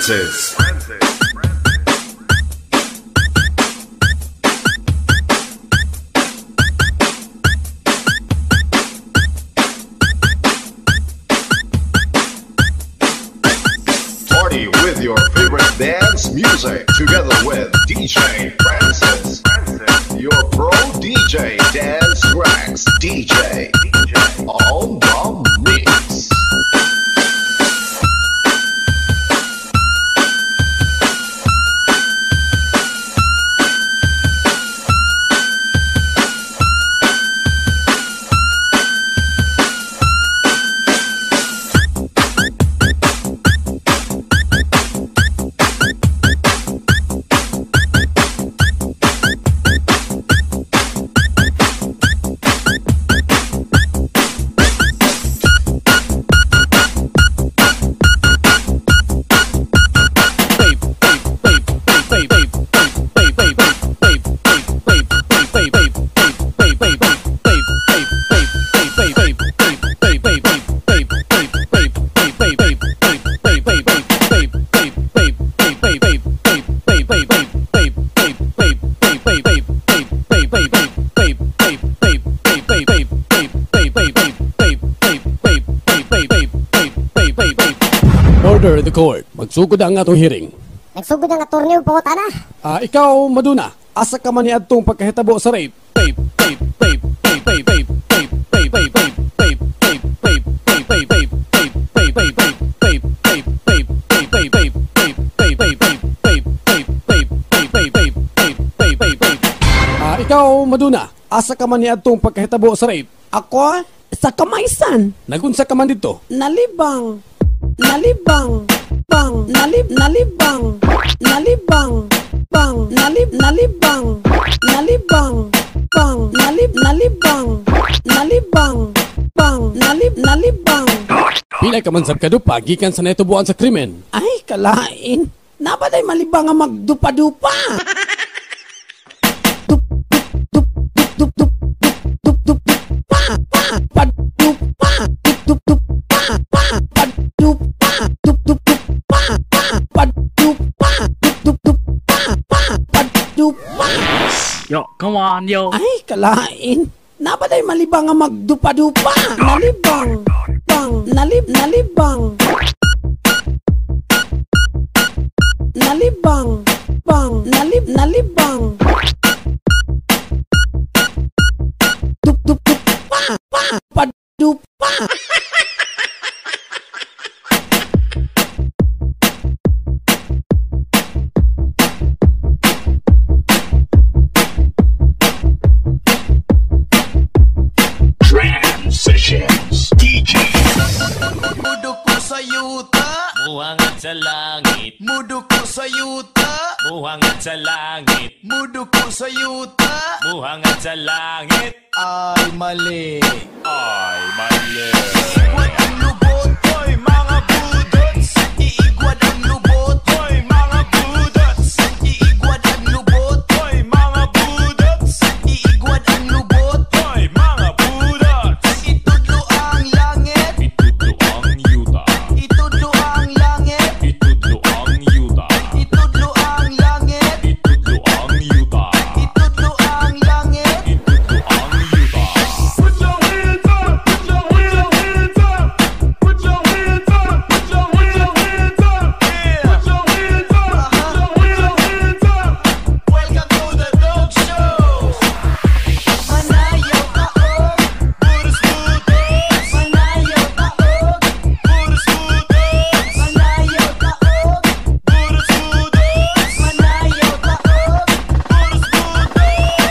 Francis. Party with your favorite dance music together with DJ Francis. Your pro DJ Dance Rex DJ on the mix. Order the court. Magsugod ang atong hearing. Nagsugod ang attorney po ta na. Ikaw, Maduna, asa ka man ni adtong pagkahitabo sa rape? Ikaw, Maduna, asa ka man ni adtong pagkahitabo sa rape? Ako, sa kamaysan. Nagunsa ka man dito? Nalibang, bang, nalibang, bang, nalibang, bang, nalibang. Pilay ka man sab kadupa, gikan sa natubuan sa krimen. Ay, kalain. Nabaday malibang nga magdupa-dupa. Yo, come on, yo. Ay, kalain. Nabaday malibang nga magdupa-dupa. Nalibang, bang, nalibang. Nalibang, bang, nalibang. Padupa. Transitions DJ. Mudok ko sa yuta, Muhangat sa langit, mudok ko sa yuta, muhangat sa langit, mudok ko sa yuta. muhangat sa langit. Ay mali. Ay, mali. Iigwad ang lubot, oy mga budots. Iigwad ang lubot, oy mga budots. Iigwad ang lubot, oy mga budots. Iigwad ang lubot, Hoy, mga budots! itudlo ang langit, Itudlo ang yuta, itudlo ang langit, itudlo ang yuta, itudlo ang langit, itudlo ang yuta, itudlo ang langit. itudlo ang yuta. Put your hands up, put your hands up, put your hands up, put your hands up, put your hands up, put your hands up. Welcome to the dog show. Manayaw kaog, puros budots. Manayaw kaog, puros budots. Manayaw kaog, puros budots. Manayaw kaog, puros budots.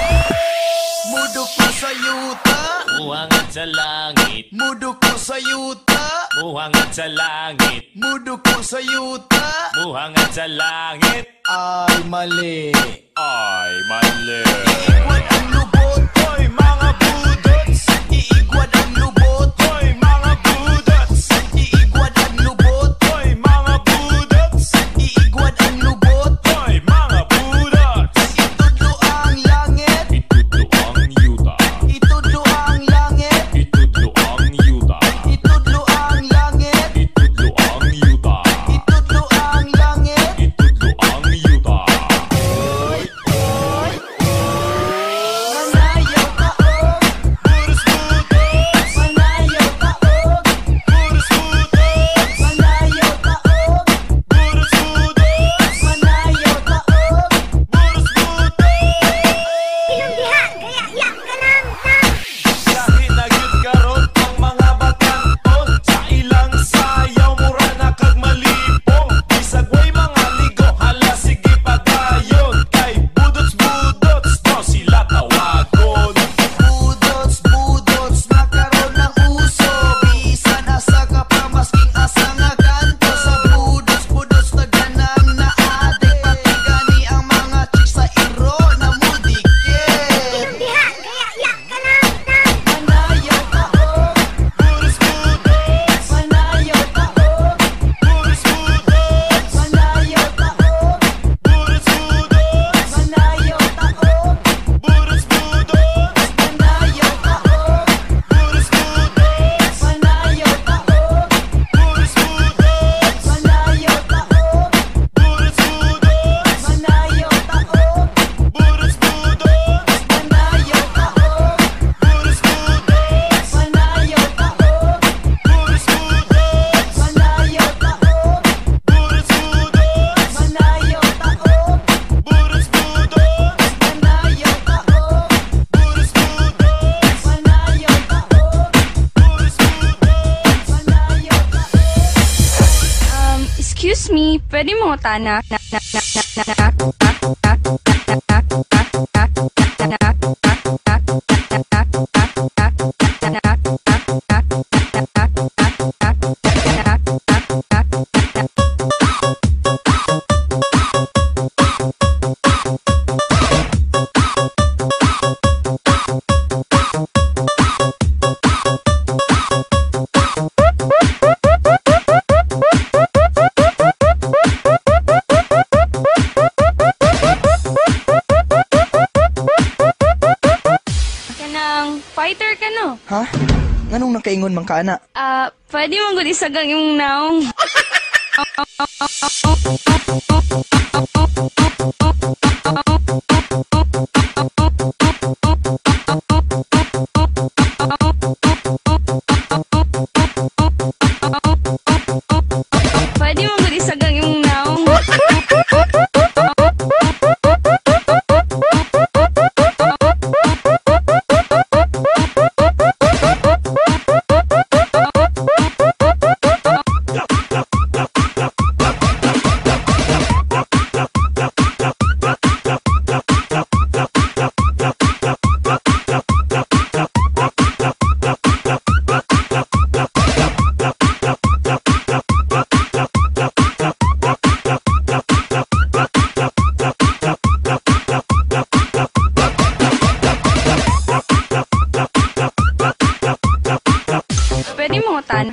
Mudok ko sa yuta, Muhangat sa langit, mudok ko sa yuta, muhangat sa langit, mudok ko sa yuta. muhangat sa langit. Ay mali. Ay, mali. Iigwad ang lubot, oy mga budots. Iigwad ang lubot, oy mga budots. Iigwad ang lubot, oy mga budots. Iigwad ang lubot, Hoy, mga budots! itudlo ang langit, Itudlo ang yuta, itudlo ang langit, itudlo ang yuta, itudlo ang langit, itudlo ang yuta, itudlo ang langit. me, pwede mo tana. Fighter ka no? Ha? Nganong nakaingon man ka ana? Pwede mo gud isagang yung naong. Pwede mo gud isagang yung naong.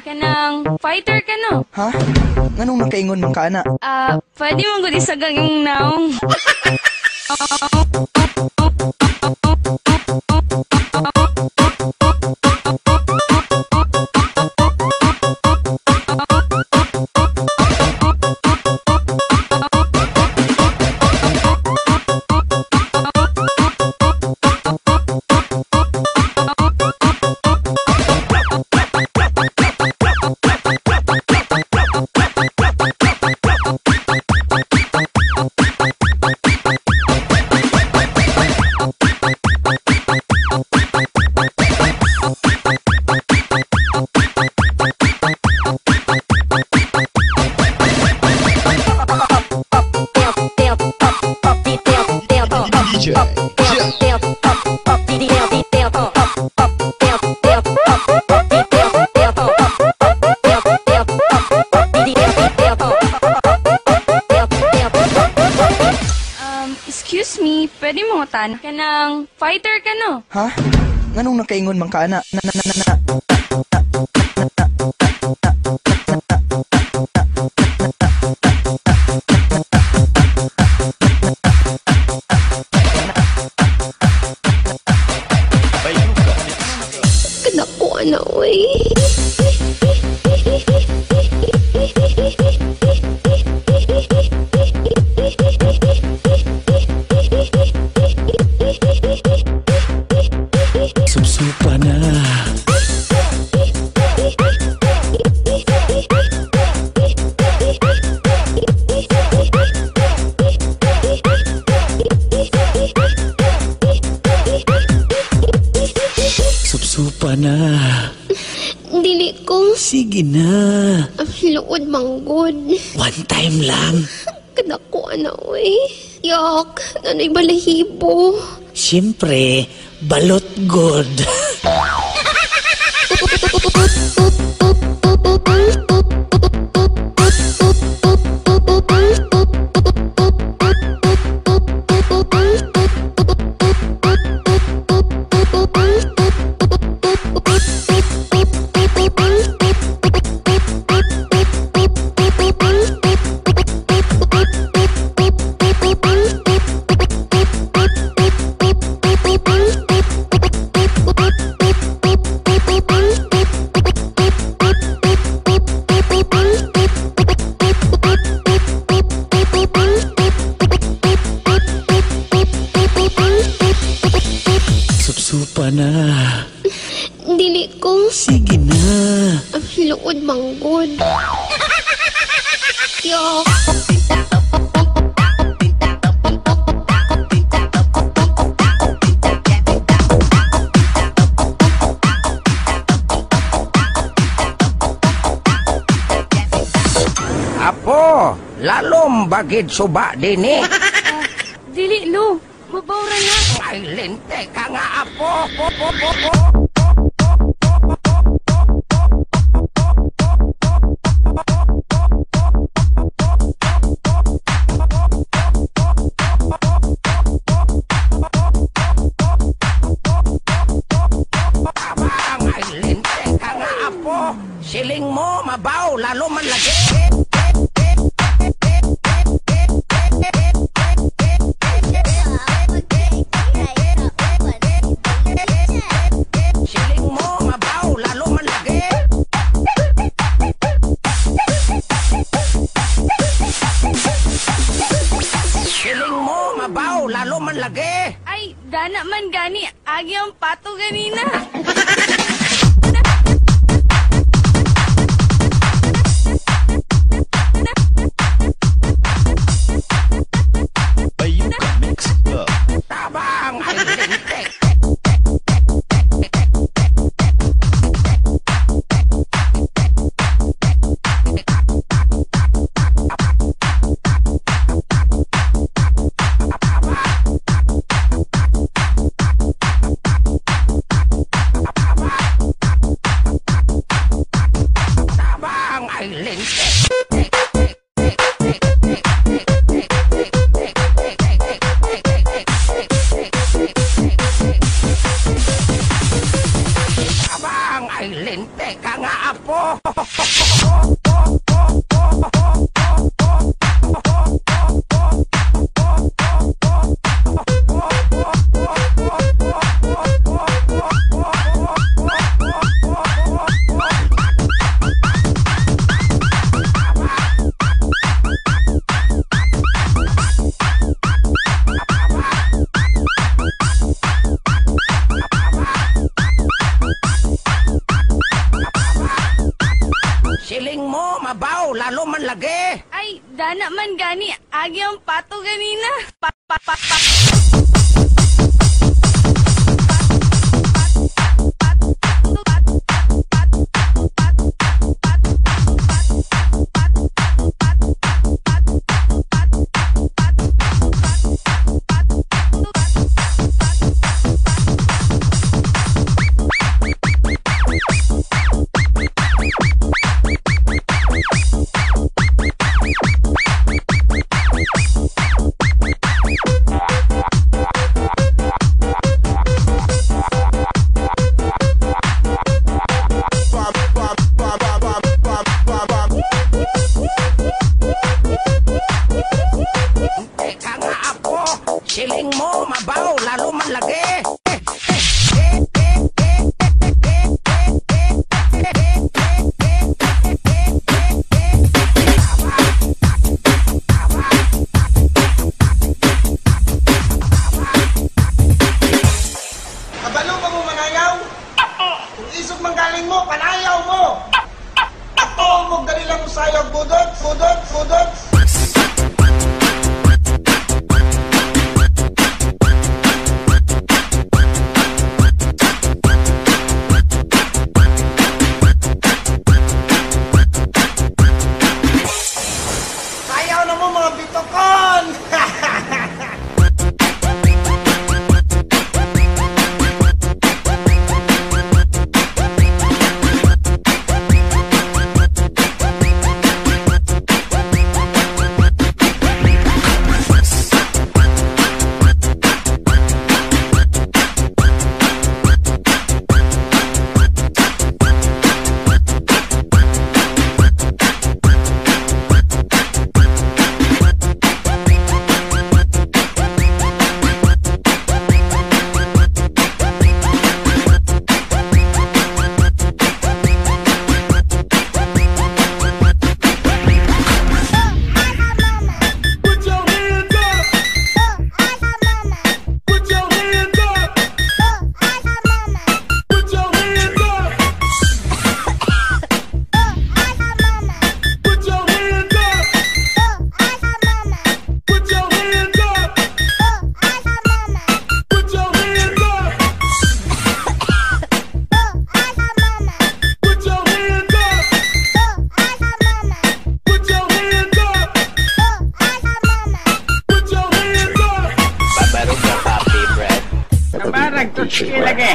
Kanang fighter ka no? Ha? Nganong nakaingon man ka ana? Pwede mo gud isagang yung naong. Excuse me, pwede mo tan? Kanang fighter ka no? Ha? Nganong nakaingon man ka ana? Kanako ana oy. Subsupa na. Subsupa na. Dili ko. Sige na. Luod manggod. One time lang. Kanako ana oy. Yak, nanoy balahibo. Siyempre, balot god. Subsupa na. Dili ko. Sige na. Luod manggod. Yak. Apo, lalom bagid suba din eh. Dili, Lu. Mabawra na. May linte ka nga apo. May linte ka nga apo. Siling mo mabaw lalo man lagi. Siling mo mabaw lalo man lagi. Siling mo mabaw lalo man lagi. Ay, dana man gani. Agi ang pato ganina. Bayuga Mix Club. Tabang ay linte. Tabang ay linte. Tabang ay linte ka nga apo. Siling mo mabaw lalo man lagi. Ay, dana man gani. Agi ang pato ganina. Teka nga apo. Siling mo mabaw lalo man lagi. Kabalo ba mo manayaw? Kung isog manggaling mo, panayaw mo! Ako mo ganilang usayag budot, budot, budot! Sayaw na mo mga bitokon! Kabarag to sige lagi.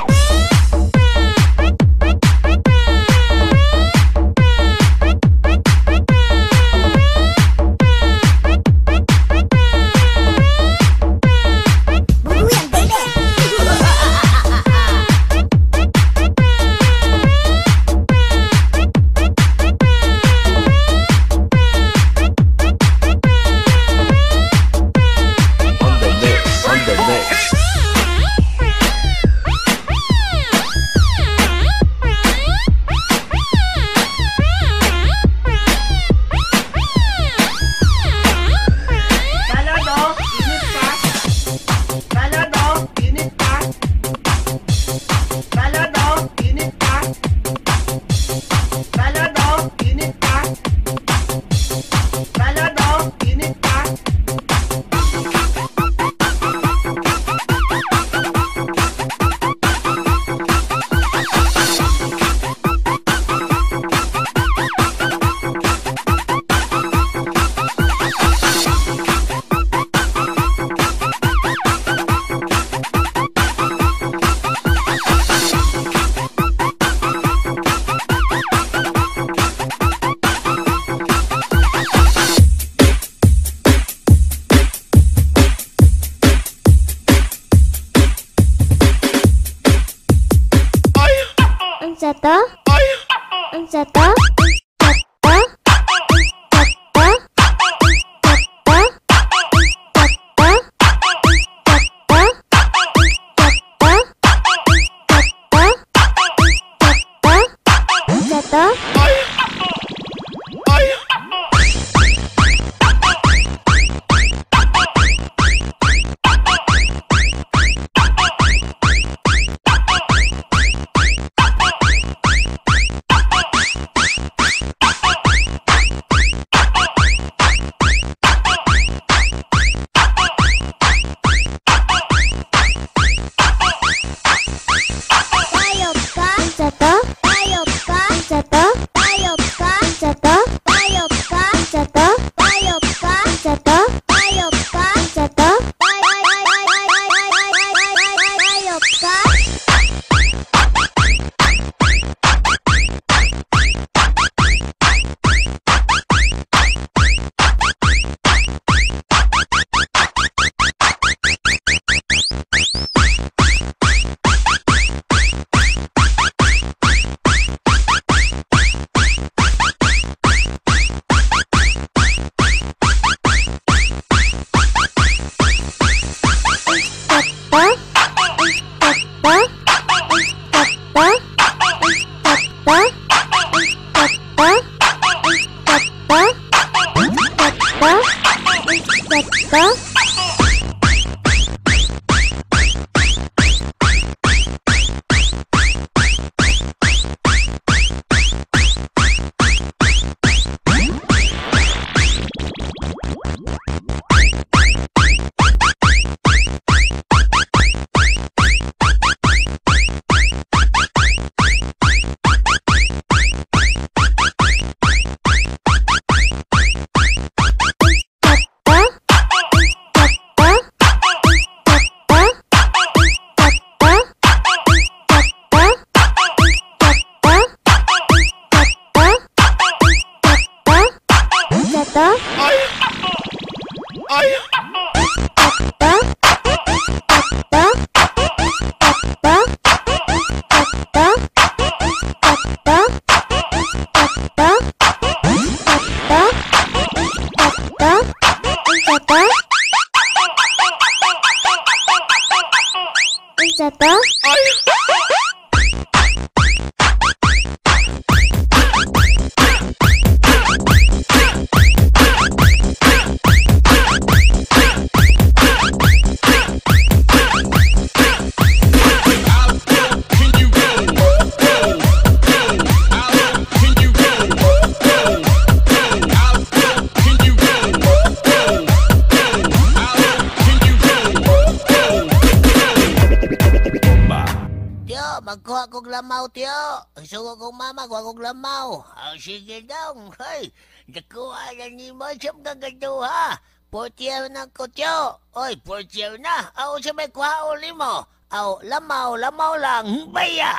magkuha kong lamaw, tiyo. Sugo kong mama, kuha kong lamaw. Sige dong, hey. Nakuha na ni mo siyang gagaduha. Portier na ko, tiyo. Oy, portier na. Ako siya may kuha uli mo. lamaw lang, baya.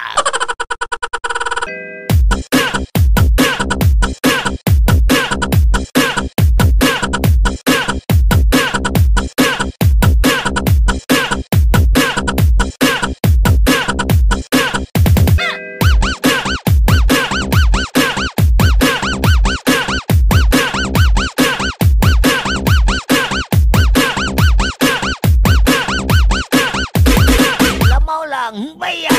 Baya.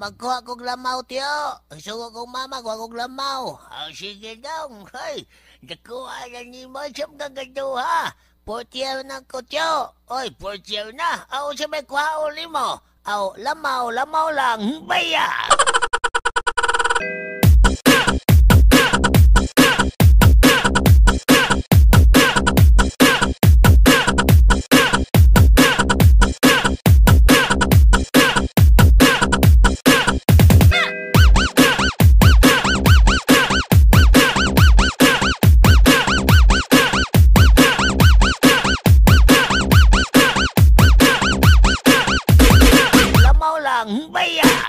Magkuha kong lamaw, tiyo. Sugo kong mama, kuha kong lamaw. Sige dong, hey. Nakuha na ni mo siyang gagaduha. Portier na ko, tiyo. Oy, portier na. Siya may kuha uli mo. Lamaw lang, baya. Baya.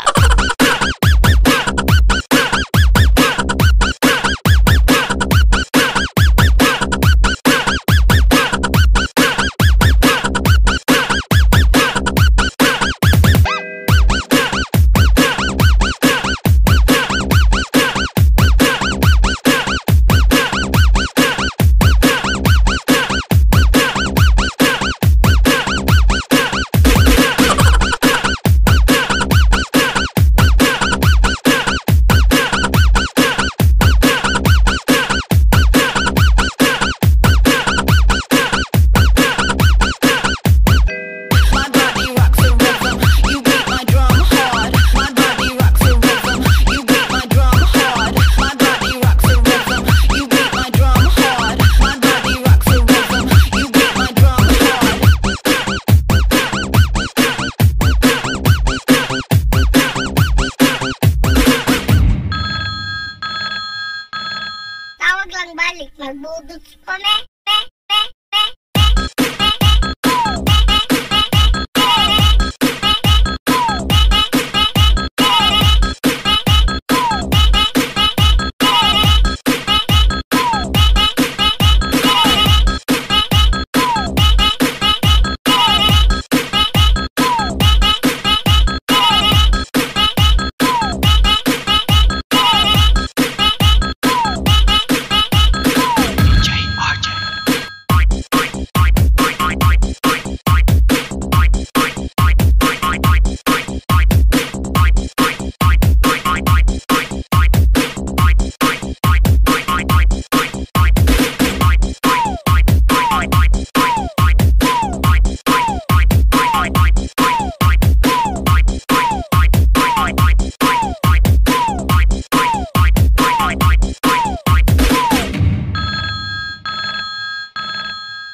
balik, magbudot kami.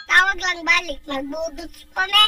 Tawag lang balik, magbudot kami.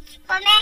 Budots pa me.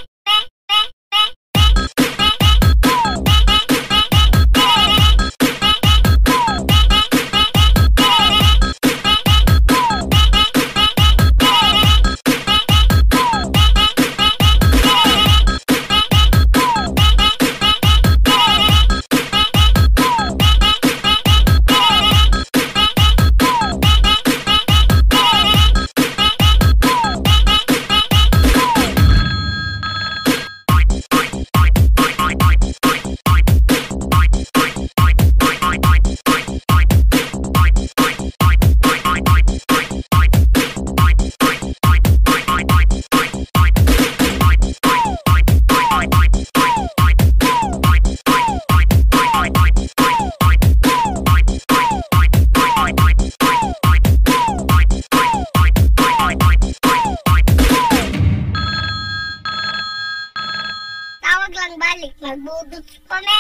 Tawag lang balik, magbudots pa me.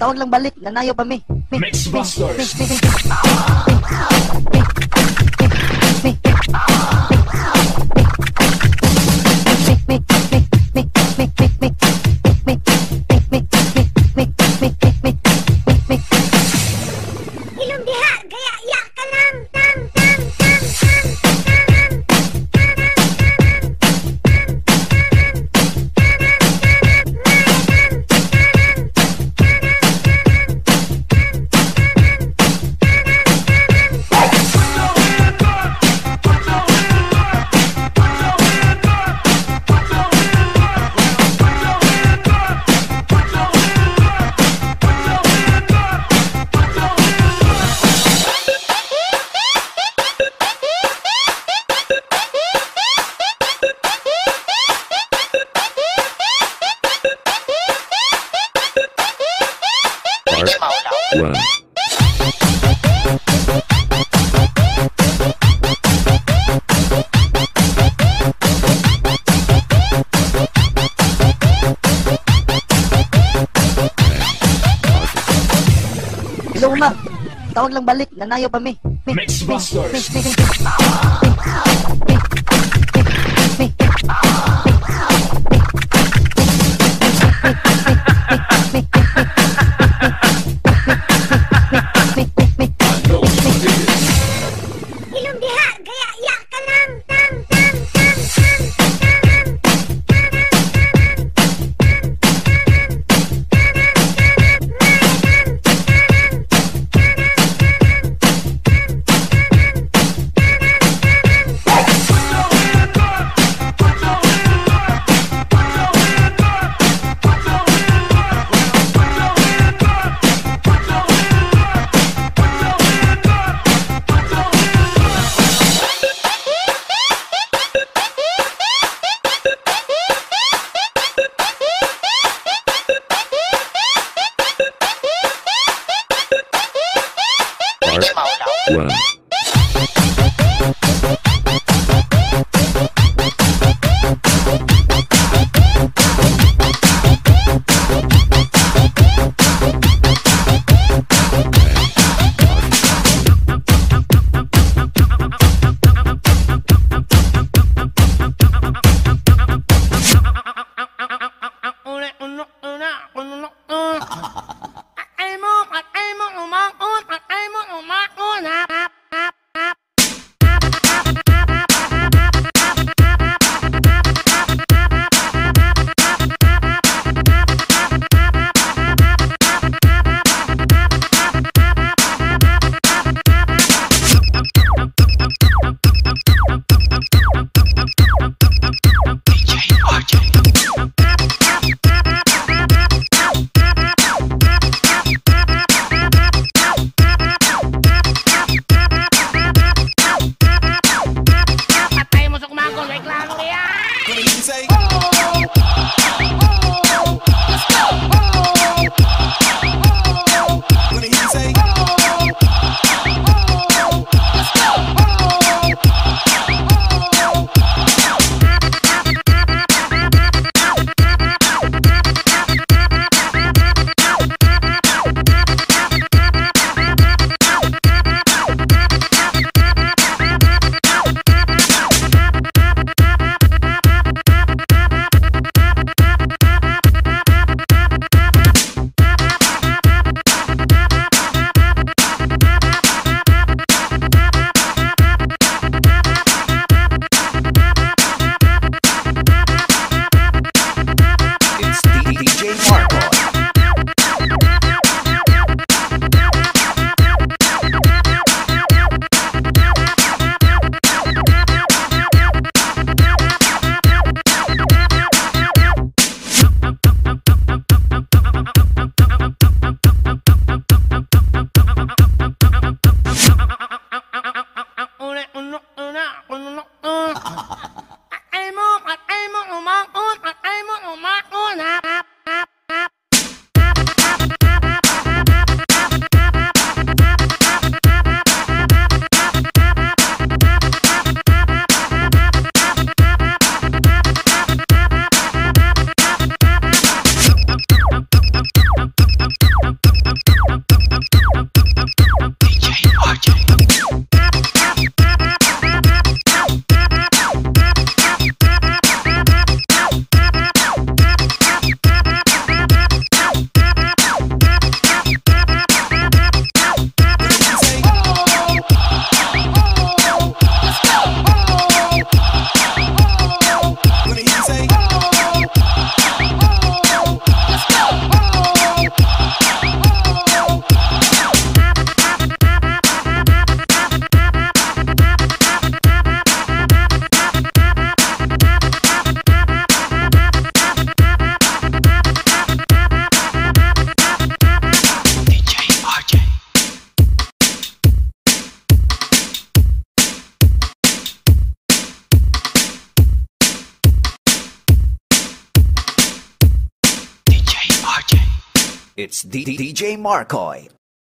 tawag lang balik, nanayo pa mi. Mix Busters. Ilong diha, gaya ya ka lang. One. Hello, ma. Tawag lang balik, nanayo pa mi. Mix Busters. Ilong diha, gaya ya ka lang. One. It's DJ Markoy